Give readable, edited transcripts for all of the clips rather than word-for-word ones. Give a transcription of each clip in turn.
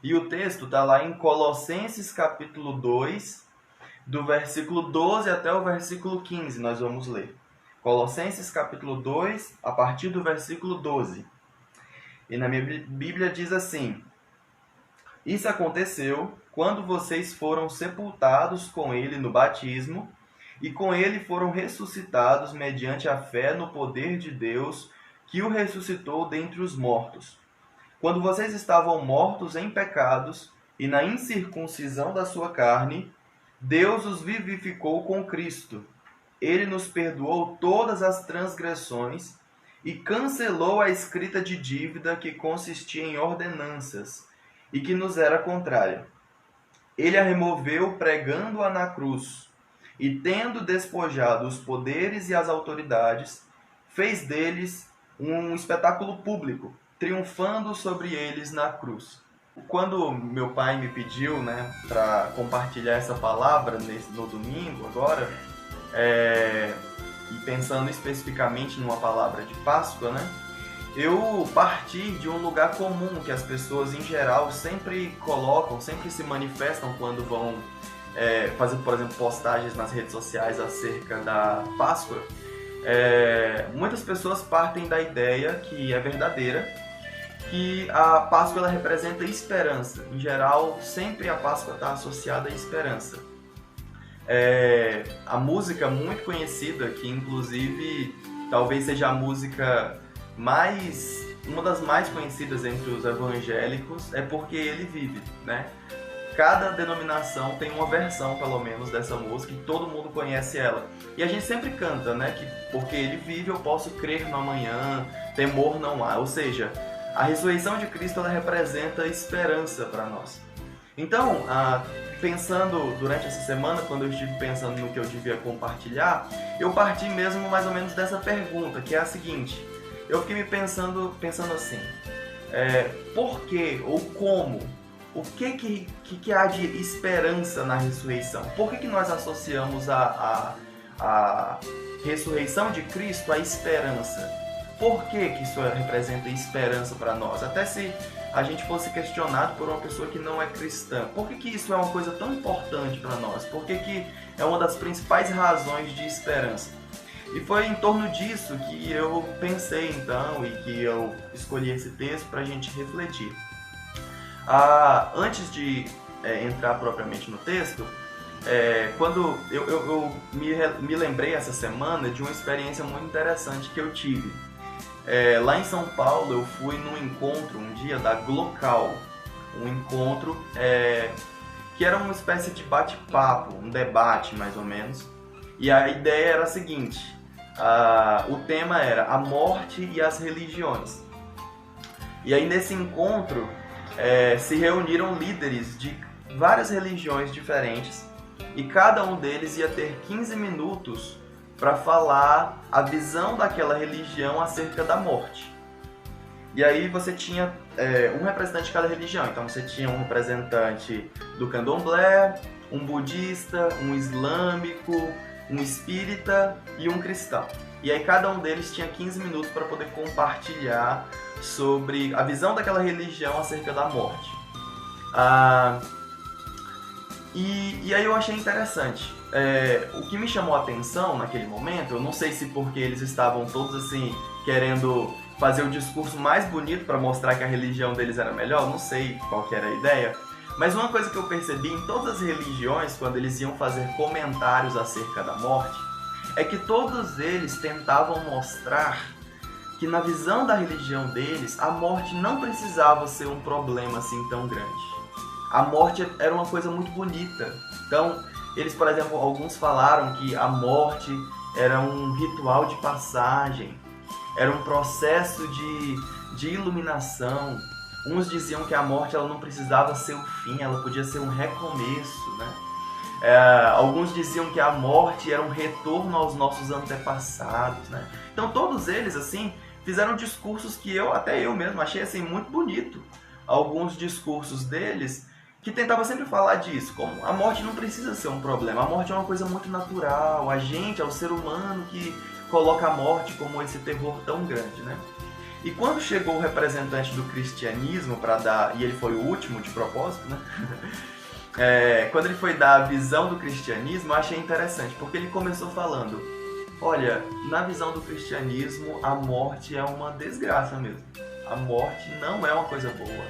E o texto está lá em Colossenses capítulo 2, do versículo 12 até o versículo 15, nós vamos ler. Colossenses capítulo 2, a partir do versículo 12. E na minha Bíblia diz assim: Isso aconteceu quando vocês foram sepultados com ele no batismo, e com ele foram ressuscitados mediante a fé no poder de Deus, que o ressuscitou dentre os mortos. Quando vocês estavam mortos em pecados e na incircuncisão da sua carne, Deus os vivificou com Cristo. Ele nos perdoou todas as transgressões e cancelou a escrita de dívida que consistia em ordenanças e que nos era contrária. Ele a removeu pregando-a na cruz, e tendo despojado os poderes e as autoridades, fez deles um espetáculo público, triunfando sobre eles na cruz. Quando meu pai me pediu, para compartilhar essa palavra no domingo agora, e pensando especificamente numa palavra de Páscoa, eu parti de um lugar comum que as pessoas em geral sempre colocam, sempre se manifestam quando vão fazer, por exemplo, postagens nas redes sociais acerca da Páscoa. Muitas pessoas partem da ideia, que é verdadeira, que a Páscoa ela representa esperança. Em geral, sempre a Páscoa está associada à esperança. A música muito conhecida, que inclusive talvez seja a música uma das mais conhecidas entre os evangélicos, é Porque Ele Vive, Cada denominação tem uma versão, pelo menos, dessa música, e todo mundo conhece ela. E a gente sempre canta, que porque Ele vive eu posso crer no amanhã, temor não há. Ou seja, a ressurreição de Cristo ela representa esperança para nós. Então, pensando durante essa semana, quando eu estive pensando no que eu devia compartilhar, eu parti mesmo mais ou menos dessa pergunta, que é a seguinte. Eu fiquei me pensando assim, por que ou como? O que há de esperança na ressurreição? Por que nós associamos a ressurreição de Cristo à esperança? Por que isso representa esperança para nós? Até se a gente fosse questionado por uma pessoa que não é cristã, por que isso é uma coisa tão importante para nós? Por que é uma das principais razões de esperança? E foi em torno disso que eu pensei então e que eu escolhi esse texto para a gente refletir. Antes de entrar propriamente no texto, quando eu me lembrei essa semana de uma experiência muito interessante que eu tive. Lá em São Paulo eu fui num encontro um dia da Glocal, um encontro que era uma espécie de bate-papo, um debate mais ou menos, e a ideia era a seguinte, o tema era a morte e as religiões. E aí nesse encontro se reuniram líderes de várias religiões diferentes e cada um deles ia ter 15 minutos para falar a visão daquela religião acerca da morte. E aí você tinha um representante de cada religião. Então você tinha um representante do candomblé, um budista, um islâmico, um espírita e um cristão. E aí cada um deles tinha 15 minutos para poder compartilhar sobre a visão daquela religião acerca da morte. E aí eu achei interessante. O que me chamou a atenção naquele momento, eu não sei se porque eles estavam todos assim querendo fazer o discurso mais bonito para mostrar que a religião deles era melhor, não sei qual que era a ideia, mas uma coisa que eu percebi em todas as religiões, quando eles iam fazer comentários acerca da morte, é que todos eles tentavam mostrar que na visão da religião deles, a morte não precisava ser um problema assim tão grande. A morte era uma coisa muito bonita. Então, eles, por exemplo, alguns falaram que a morte era um ritual de passagem, era um processo de iluminação. Uns diziam que a morte ela não precisava ser o fim, ela podia ser um recomeço, alguns diziam que a morte era um retorno aos nossos antepassados, Então todos eles assim fizeram discursos que até eu mesmo achei assim muito bonito. Alguns discursos deles que tentavam sempre falar disso, como a morte não precisa ser um problema, a morte é uma coisa muito natural, a gente é o ser humano que coloca a morte como esse terror tão grande, E quando chegou o representante do cristianismo para dar, e ele foi o último de propósito, né? Quando ele foi dar a visão do cristianismo, eu achei interessante, porque ele começou falando: olha, na visão do cristianismo, a morte é uma desgraça mesmo. A morte não é uma coisa boa.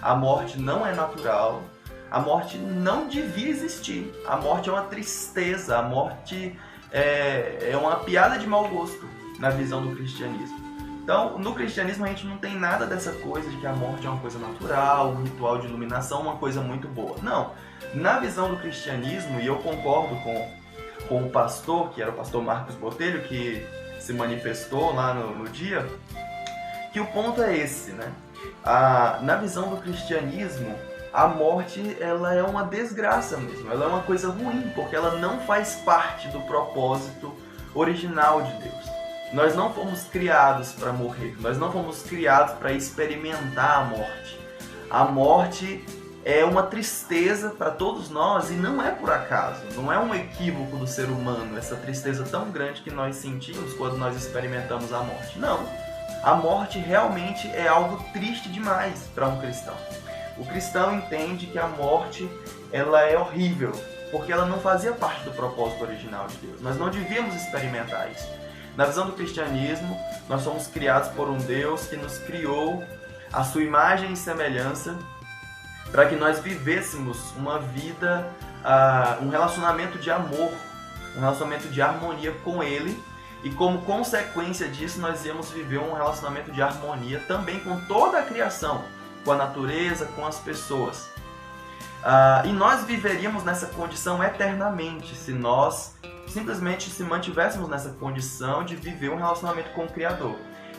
A morte não é natural. A morte não devia existir. A morte é uma tristeza. A morte é uma piada de mau gosto na visão do cristianismo. Então, no cristianismo a gente não tem nada dessa coisa de que a morte é uma coisa natural, um ritual de iluminação, uma coisa muito boa. Não. Na visão do cristianismo, e eu concordo com o pastor, que era o pastor Marcos Botelho, que se manifestou lá no dia, que o ponto é esse, né? Na visão do cristianismo, a morte ela é uma desgraça mesmo, ela é uma coisa ruim, porque ela não faz parte do propósito original de Deus. Nós não fomos criados para morrer, nós não fomos criados para experimentar a morte. A morte é uma tristeza para todos nós e não é por acaso, não é um equívoco do ser humano, essa tristeza tão grande que nós sentimos quando nós experimentamos a morte. Não, a morte realmente é algo triste demais para um cristão. O cristão entende que a morte ela é horrível, porque ela não fazia parte do propósito original de Deus. Nós não devíamos experimentar isso. Na visão do cristianismo, nós somos criados por um Deus que nos criou à sua imagem e semelhança para que nós vivêssemos uma vida, um relacionamento de amor, um relacionamento de harmonia com Ele, e como consequência disso nós íamos viver um relacionamento de harmonia também com toda a criação, com a natureza, com as pessoas. E nós viveríamos nessa condição eternamente se nós simplesmente se mantivéssemos nessa condição de viver um relacionamento com o Criador.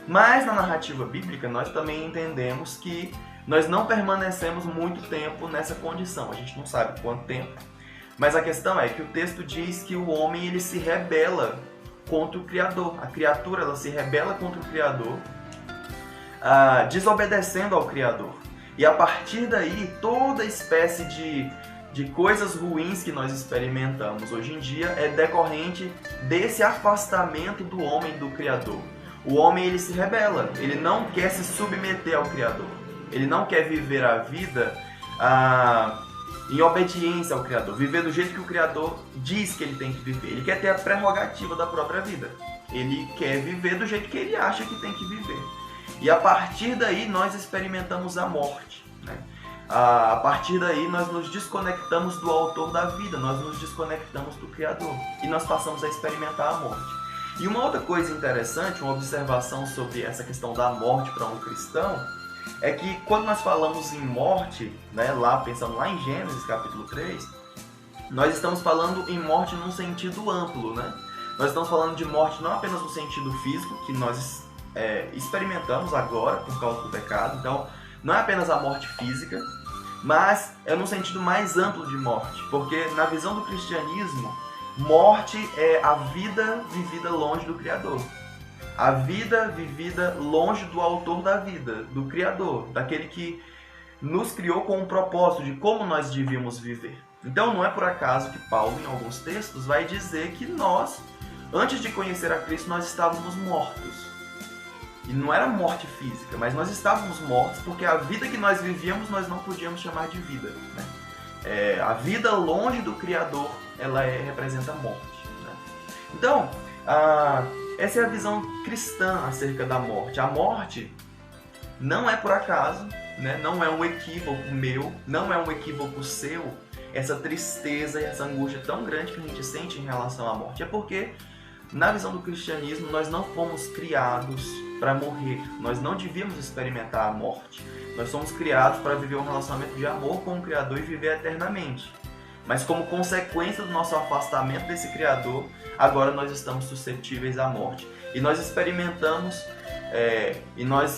Mas na narrativa bíblica nós também entendemos que nós não permanecemos muito tempo nessa condição. A gente não sabe quanto tempo. Mas a questão é que o texto diz que o homem ele se rebela contra o Criador. A criatura ela se rebela contra o Criador, desobedecendo ao Criador. E a partir daí, toda espécie de coisas ruins que nós experimentamos hoje em dia é decorrente desse afastamento do homem do Criador. O homem ele se rebela, ele não quer se submeter ao Criador. Ele não quer viver a vida em obediência ao Criador, viver do jeito que o Criador diz que ele tem que viver. Ele quer ter a prerrogativa da própria vida. Ele quer viver do jeito que ele acha que tem que viver. E a partir daí nós experimentamos a morte, né? A partir daí nós nos desconectamos do autor da vida, nós nos desconectamos do Criador e nós passamos a experimentar a morte. E uma outra coisa interessante, uma observação sobre essa questão da morte para um cristão, é que quando nós falamos em morte, né, pensando lá em Gênesis capítulo 3, nós estamos falando em morte num sentido amplo, né? Nós estamos falando de morte não apenas no sentido físico, que nós experimentamos agora por causa do pecado. Então, não é apenas a morte física, mas é no sentido mais amplo de morte, porque na visão do cristianismo, morte é a vida vivida longe do Criador. A vida vivida longe do autor da vida, do Criador, daquele que nos criou com um propósito de como nós devíamos viver. Então não é por acaso que Paulo, em alguns textos, vai dizer que nós, antes de conhecer a Cristo, nós estávamos mortos. E não era morte física, mas nós estávamos mortos porque a vida que nós vivíamos nós não podíamos chamar de vida, né? A vida longe do Criador, ela representa a morte, né? Então, essa é a visão cristã acerca da morte. A morte não é por acaso, né? Não é um equívoco meu, não é um equívoco seu, essa tristeza e essa angústia tão grande que a gente sente em relação à morte. É porque, na visão do cristianismo, nós não fomos criados para morrer. Nós não devíamos experimentar a morte. Nós somos criados para viver um relacionamento de amor com o Criador e viver eternamente. Mas como consequência do nosso afastamento desse Criador, agora nós estamos suscetíveis à morte. E nós experimentamos,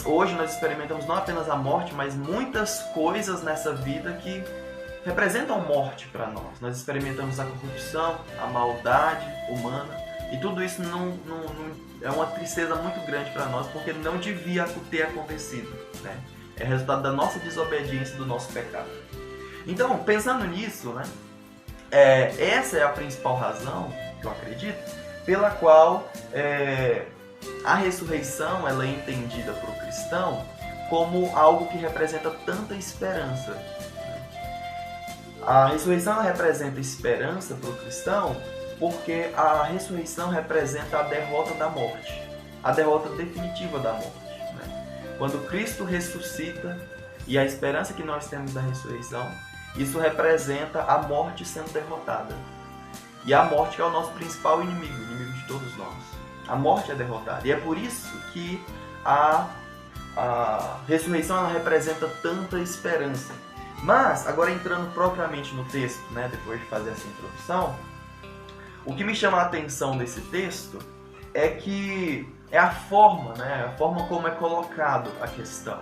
hoje nós experimentamos não apenas a morte, mas muitas coisas nessa vida que representam morte para nós. Nós experimentamos a corrupção, a maldade humana, e tudo isso não é uma tristeza muito grande para nós, porque não devia ter acontecido, né? É resultado da nossa desobediência, do nosso pecado. Então, pensando nisso, né, essa é a principal razão, que eu acredito, pela qual a ressurreição ela é entendida para o cristão como algo que representa tanta esperança. A ressurreição ela representa esperança para o cristão porque a ressurreição representa a derrota da morte, a derrota definitiva da morte. Quando Cristo ressuscita e a esperança que nós temos da ressurreição, isso representa a morte sendo derrotada. E a morte é o nosso principal inimigo, o inimigo de todos nós. A morte é derrotada. E é por isso que a ressurreição ela representa tanta esperança. Mas, agora entrando propriamente no texto, depois de fazer essa introdução, o que me chama a atenção desse texto é que é a forma como é colocado a questão.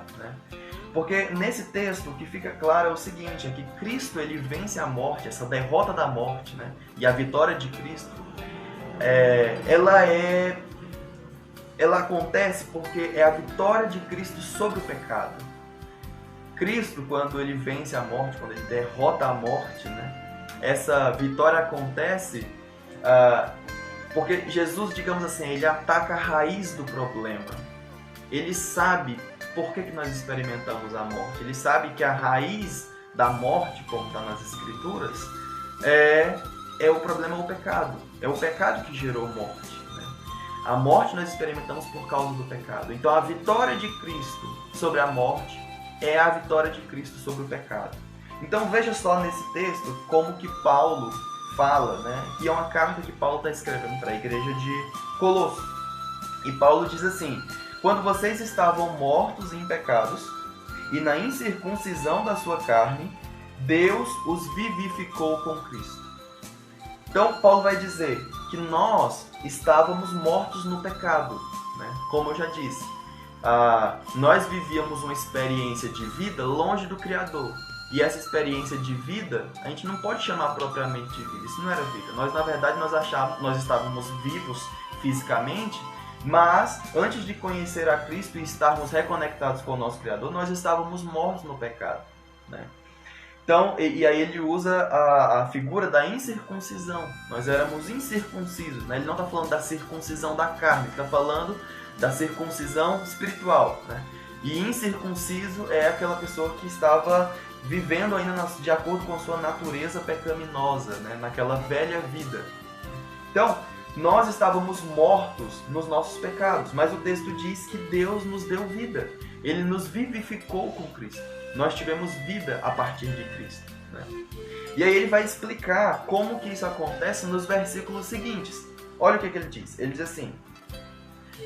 Porque nesse texto o que fica claro é o seguinte, é que Cristo ele vence a morte, essa derrota da morte, e a vitória de Cristo, ela acontece porque é a vitória de Cristo sobre o pecado. Cristo, quando ele vence a morte, quando ele derrota a morte, essa vitória acontece porque Jesus, digamos assim, ele ataca a raiz do problema. Ele sabe por que nós experimentamos a morte. Ele sabe que a raiz da morte, como está nas Escrituras, é o problema, é o pecado. É o pecado que gerou morte. A morte nós experimentamos por causa do pecado. Então a vitória de Cristo sobre a morte é a vitória de Cristo sobre o pecado. Então veja só nesse texto como que Paulo fala, que é uma carta que Paulo está escrevendo para a igreja de Colosso. E Paulo diz assim: quando vocês estavam mortos em pecados e na incircuncisão da sua carne, Deus os vivificou com Cristo. Então Paulo vai dizer que nós estávamos mortos no pecado, como eu já disse. Nós vivíamos uma experiência de vida longe do Criador. E essa experiência de vida, a gente não pode chamar propriamente de vida. Isso não era vida. Nós, na verdade, nós estávamos vivos fisicamente, mas antes de conhecer a Cristo e estarmos reconectados com o nosso Criador, nós estávamos mortos no pecado. Então, e aí ele usa a figura da incircuncisão. Nós éramos incircuncisos. Ele não está falando da circuncisão da carne, está falando da circuncisão espiritual. E incircunciso é aquela pessoa que estava vivendo ainda de acordo com sua natureza pecaminosa, naquela velha vida. Então, nós estávamos mortos nos nossos pecados, mas o texto diz que Deus nos deu vida. Ele nos vivificou com Cristo. Nós tivemos vida a partir de Cristo. E aí ele vai explicar como que isso acontece nos versículos seguintes. Olha o que ele diz. Ele diz assim: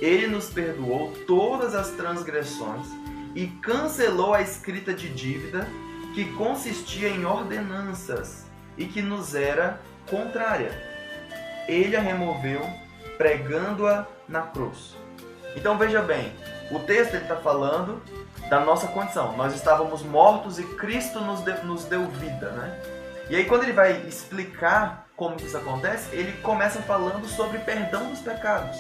Ele nos perdoou todas as transgressões e cancelou a escrita de dívida que consistia em ordenanças e que nos era contrária. Ele a removeu, pregando-a na cruz. Então veja bem, o texto está falando da nossa condição. Nós estávamos mortos e Cristo nos deu vida. E aí quando ele vai explicar como isso acontece, ele começa falando sobre perdão dos pecados.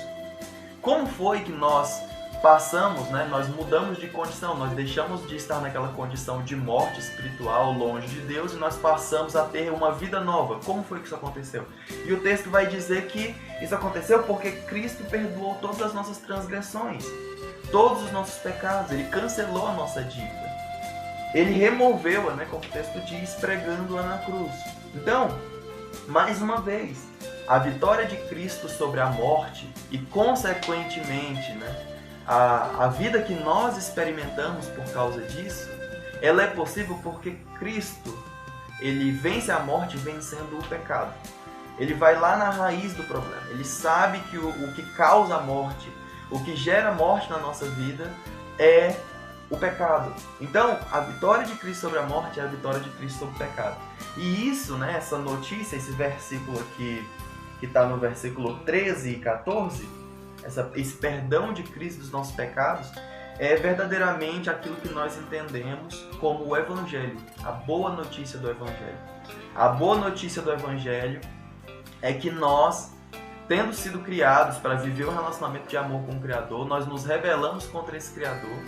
Como foi que nós passamos, nós mudamos de condição, nós deixamos de estar naquela condição de morte espiritual, longe de Deus, e nós passamos a ter uma vida nova. Como foi que isso aconteceu? E o texto vai dizer que isso aconteceu porque Cristo perdoou todas as nossas transgressões, todos os nossos pecados, Ele cancelou a nossa dívida. Ele removeu-a, como o texto diz, pregando-a na cruz. Então, mais uma vez, a vitória de Cristo sobre a morte e, consequentemente, a vida que nós experimentamos por causa disso, ela é possível porque Cristo, ele vence a morte vencendo o pecado. Ele vai lá na raiz do problema. Ele sabe que o que causa a morte, o que gera morte na nossa vida é o pecado. Então, a vitória de Cristo sobre a morte é a vitória de Cristo sobre o pecado. E isso, essa notícia, esse versículo aqui, que está no versículo 13 e 14, esse perdão de Cristo dos nossos pecados, é verdadeiramente aquilo que nós entendemos como o Evangelho, a boa notícia do Evangelho. A boa notícia do Evangelho é que nós, tendo sido criados para viver um relacionamento de amor com o Criador, nós nos rebelamos contra esse Criador,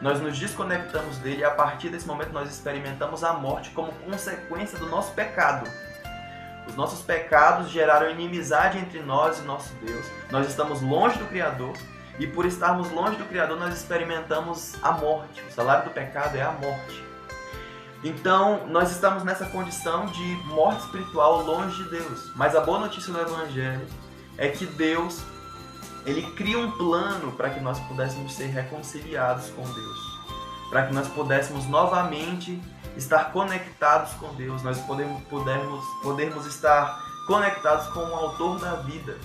nós nos desconectamos dele e a partir desse momento nós experimentamos a morte como consequência do nosso pecado. Os nossos pecados geraram inimizade entre nós e nosso Deus. Nós estamos longe do Criador E por estarmos longe do Criador, nós experimentamos a morte. O salário do pecado é a morte. Então, nós estamos nessa condição de morte espiritual longe de Deus. Mas a boa notícia do Evangelho é que Deus, Ele cria um plano para que nós pudéssemos ser reconciliados com Deus. Para que nós pudéssemos novamente estar conectados com Deus. Nós podermos estar conectados com o autor da vida.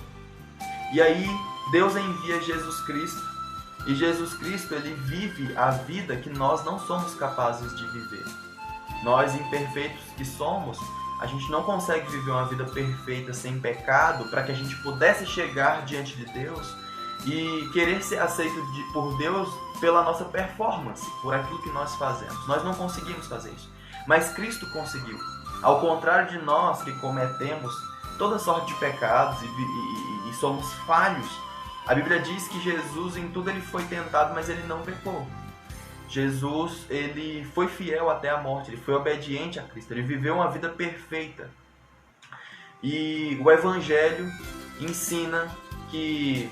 E aí, Deus envia Jesus Cristo. E Jesus Cristo, Ele vive a vida que nós não somos capazes de viver. Nós, imperfeitos que somos, a gente não consegue viver uma vida perfeita sem pecado para que a gente pudesse chegar diante de Deus e querer ser aceito por Deus pela nossa performance, por aquilo que nós fazemos. Nós não conseguimos fazer isso, mas Cristo conseguiu. Ao contrário de nós que cometemos toda sorte de pecados e somos falhos, a Bíblia diz que Jesus em tudo Ele foi tentado, mas Ele não pecou. Jesus, Ele foi fiel até a morte, Ele foi obediente a Cristo, Ele viveu uma vida perfeita. E o Evangelho ensina que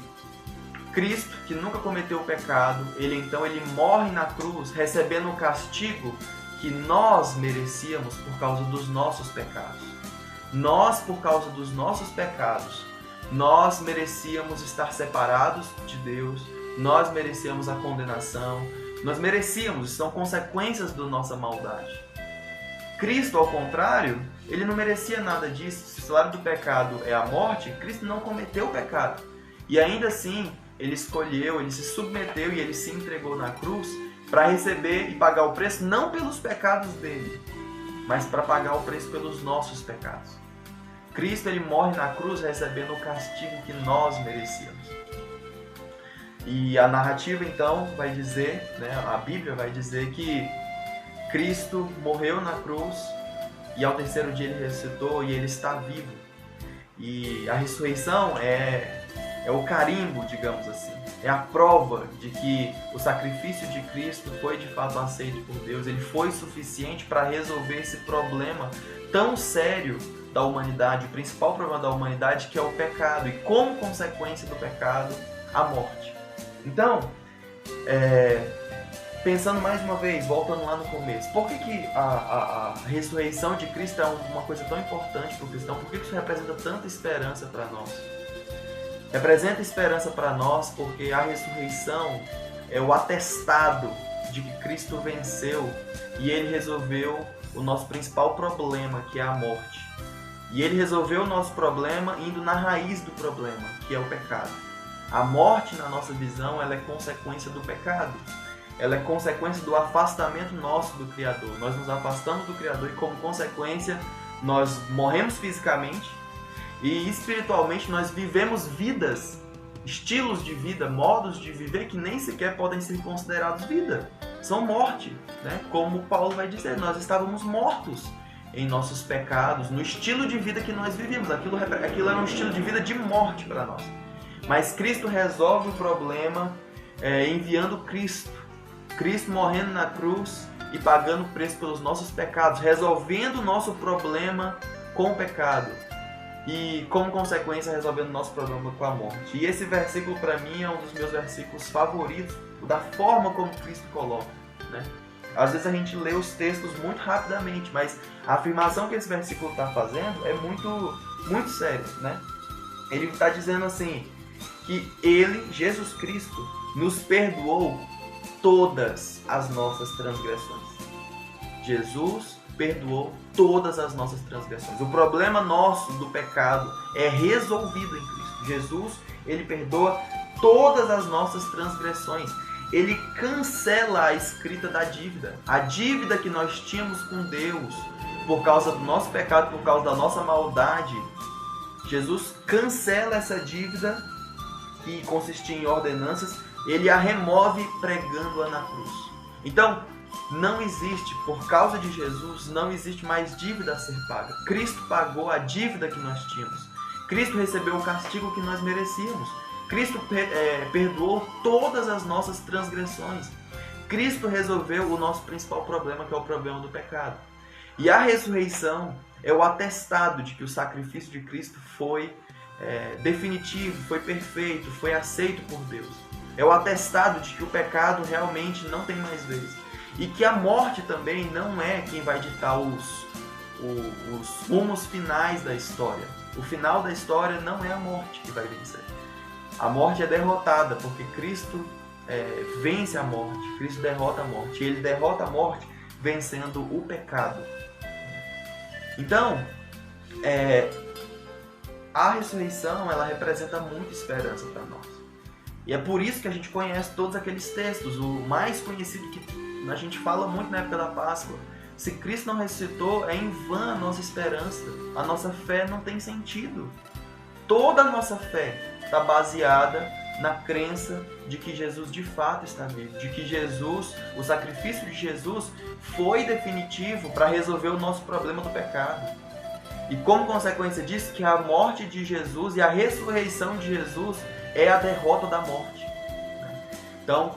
Cristo, que nunca cometeu o pecado, Ele morre na cruz, recebendo o castigo que nós merecíamos por causa dos nossos pecados. Nós, por causa dos nossos pecados, nós merecíamos estar separados de Deus, nós merecíamos a condenação, nós merecíamos, são consequências da nossa maldade. Cristo, ao contrário, Ele não merecia nada disso. Se o salário do pecado é a morte, Cristo não cometeu o pecado. E ainda assim, Ele escolheu, Ele se submeteu e Ele se entregou na cruz para receber e pagar o preço, não pelos pecados dele, mas para pagar o preço pelos nossos pecados. Cristo, Ele morre na cruz recebendo o castigo que nós merecíamos. E a narrativa, então, vai dizer, a Bíblia vai dizer que Cristo morreu na cruz e ao terceiro dia Ele ressuscitou e Ele está vivo. E a ressurreição é o carimbo, digamos assim. É a prova de que o sacrifício de Cristo foi de fato aceito por Deus. Ele foi suficiente para resolver esse problema tão sério da humanidade, o principal problema da humanidade, que é o pecado. E como consequência do pecado, a morte. Então, pensando mais uma vez, voltando lá no começo, por que a ressurreição de Cristo é uma coisa tão importante para o cristão? Por que isso representa tanta esperança para nós? Representa esperança para nós porque a ressurreição é o atestado de que Cristo venceu e Ele resolveu o nosso principal problema, que é a morte. E Ele resolveu o nosso problema indo na raiz do problema, que é o pecado. A morte, na nossa visão, ela é consequência do pecado. Ela é consequência do afastamento nosso do Criador. Nós nos afastamos do Criador e, como consequência, nós morremos fisicamente e espiritualmente nós vivemos vidas, estilos de vida, modos de viver que nem sequer podem ser considerados vida. São morte, Como Paulo vai dizer, nós estávamos mortos em nossos pecados, no estilo de vida que nós vivíamos. Aquilo era um estilo de vida de morte para nós. Mas Cristo resolve o problema enviando Cristo. Cristo morrendo na cruz e pagando o preço pelos nossos pecados, resolvendo o nosso problema com o pecado. E, como consequência, resolvendo o nosso problema com a morte. E esse versículo, para mim, é um dos meus versículos favoritos, da forma como Cristo coloca. Às vezes a gente lê os textos muito rapidamente, mas a afirmação que esse versículo está fazendo é muito, muito séria. Ele está dizendo assim, que Ele, Jesus Cristo, nos perdoou todas as nossas transgressões. Jesus perdoou todas as nossas transgressões. O problema nosso do pecado é resolvido em Cristo. Jesus, Ele perdoa todas as nossas transgressões. Ele cancela a escrita da dívida. A dívida que nós tínhamos com Deus por causa do nosso pecado, por causa da nossa maldade. Jesus cancela essa dívida que consistia em ordenanças, Ele a remove pregando-a na cruz. Então, não existe, por causa de Jesus, não existe mais dívida a ser paga. Cristo pagou a dívida que nós tínhamos. Cristo recebeu o castigo que nós merecíamos. Cristo perdoou todas as nossas transgressões. Cristo resolveu o nosso principal problema, que é o problema do pecado. E a ressurreição é o atestado de que o sacrifício de Cristo foi definitivo, foi perfeito, foi aceito por Deus. é o atestado de que o pecado realmente não tem mais vez. E que a morte também não é quem vai ditar os rumos finais da história. O final da história não é a morte que vai vencer. A morte é derrotada, porque Cristo vence a morte, Cristo derrota a morte. E Ele derrota a morte vencendo o pecado. Então, a ressurreição, ela representa muita esperança para nós. E é por isso que a gente conhece todos aqueles textos. O mais conhecido que a gente fala muito na época da Páscoa: se Cristo não ressuscitou, é em vão a nossa esperança. A nossa fé não tem sentido. Toda a nossa fé está baseada na crença de que Jesus de fato está vivo, de que Jesus, o sacrifício de Jesus, foi definitivo para resolver o nosso problema do pecado. E como consequência disso, que a morte de Jesus e a ressurreição de Jesus é a derrota da morte. Então,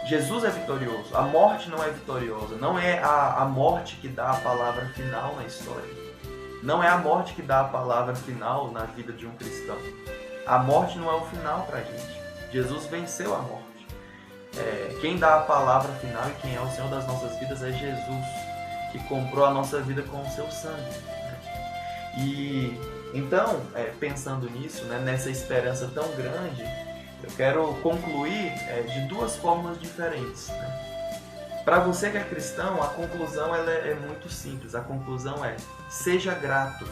Jesus é vitorioso, a morte não é vitoriosa, não é a morte que dá a palavra final na história. Não é a morte que dá a palavra final na vida de um cristão. A morte não é o final para a gente. Jesus venceu a morte. Quem dá a palavra final e quem é o Senhor das nossas vidas é Jesus, que comprou a nossa vida com o seu sangue. E então, pensando nisso, nessa esperança tão grande, eu quero concluir de duas formas diferentes. Para você que é cristão, a conclusão ela é muito simples. A conclusão é: seja grato.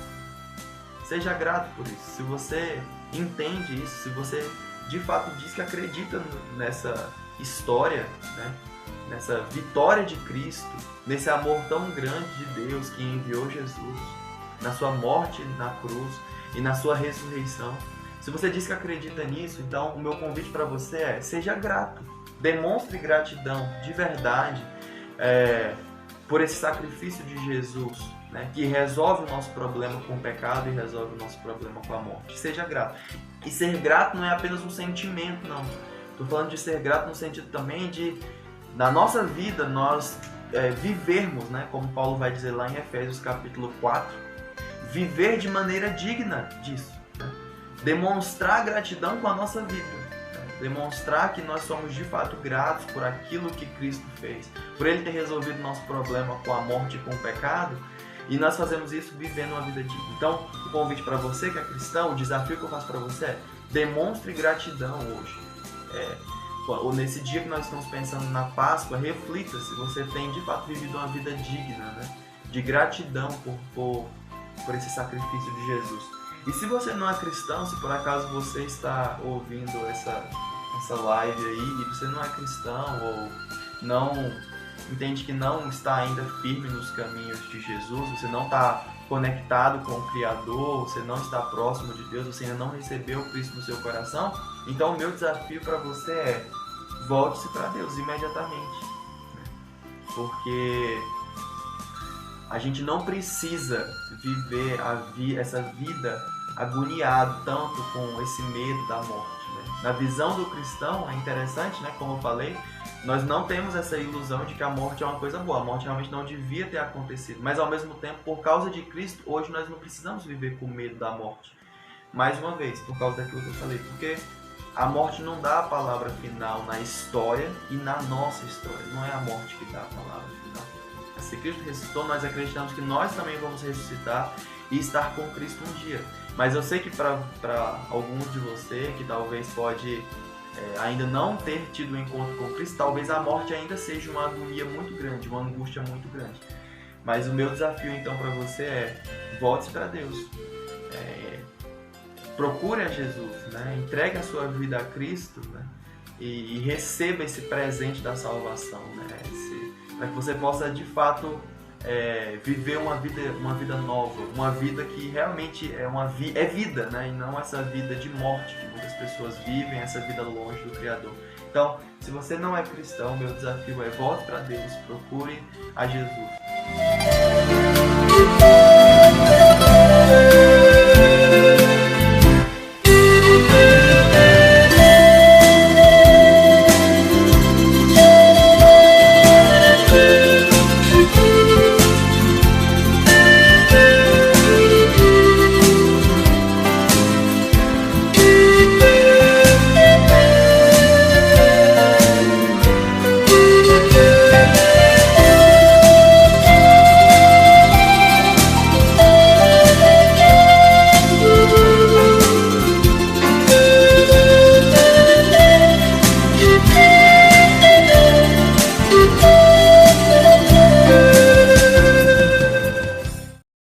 Seja grato por isso. Se você entende isso, se você de fato diz que acredita nessa história, nessa vitória de Cristo, nesse amor tão grande de Deus que enviou Jesus, na sua morte na cruz e na sua ressurreição. Se você diz que acredita nisso, então o meu convite para você é: seja grato. Demonstre gratidão de verdade por esse sacrifício de Jesus, que resolve o nosso problema com o pecado e resolve o nosso problema com a morte. Seja grato. E ser grato não é apenas um sentimento, não. Estou falando de ser grato no sentido também de, na nossa vida, nós vivermos, como Paulo vai dizer lá em Efésios capítulo 4, viver de maneira digna disso. Demonstrar gratidão com a nossa vida. Demonstrar que nós somos de fato gratos por aquilo que Cristo fez, por Ele ter resolvido o nosso problema com a morte e com o pecado, e nós fazemos isso vivendo uma vida digna. Então, o convite para você que é cristão, o desafio que eu faço para você é: demonstre gratidão hoje. Ou nesse dia que nós estamos pensando na Páscoa, reflita se você tem de fato vivido uma vida digna, de gratidão por esse sacrifício de Jesus. E se você não é cristão, se por acaso você está ouvindo essa live aí e você não é cristão ou não entende que não está ainda firme nos caminhos de Jesus, você não está conectado com o Criador, você não está próximo de Deus, você ainda não recebeu Cristo no seu coração, então o meu desafio para você é: volte-se para Deus imediatamente. Porque a gente não precisa viver essa vida agoniado tanto com esse medo da morte. Na visão do cristão é interessante, como eu falei, nós não temos essa ilusão de que a morte é uma coisa boa. A morte realmente não devia ter acontecido. Mas ao mesmo tempo, por causa de Cristo, hoje nós não precisamos viver com medo da morte. Mais uma vez, por causa daquilo que eu falei. Porque a morte não dá a palavra final na história e na nossa história. Não é a morte que dá a palavra final. Se Cristo ressuscitou, nós acreditamos que nós também vamos ressuscitar e estar com Cristo um dia. Mas eu sei que para alguns de vocês que talvez pode ainda não ter tido um encontro com Cristo, talvez a morte ainda seja uma agonia muito grande, uma angústia muito grande. Mas o meu desafio então para você é: volte para Deus. Procure a Jesus, entregue a sua vida a Cristo, e receba esse presente da salvação, para que você possa de fato viver uma vida nova, uma vida que realmente é vida, e não essa vida de morte que muitas pessoas vivem, essa vida longe do Criador. Então, se você não é cristão, meu desafio é: volte para Deus, procure a Jesus.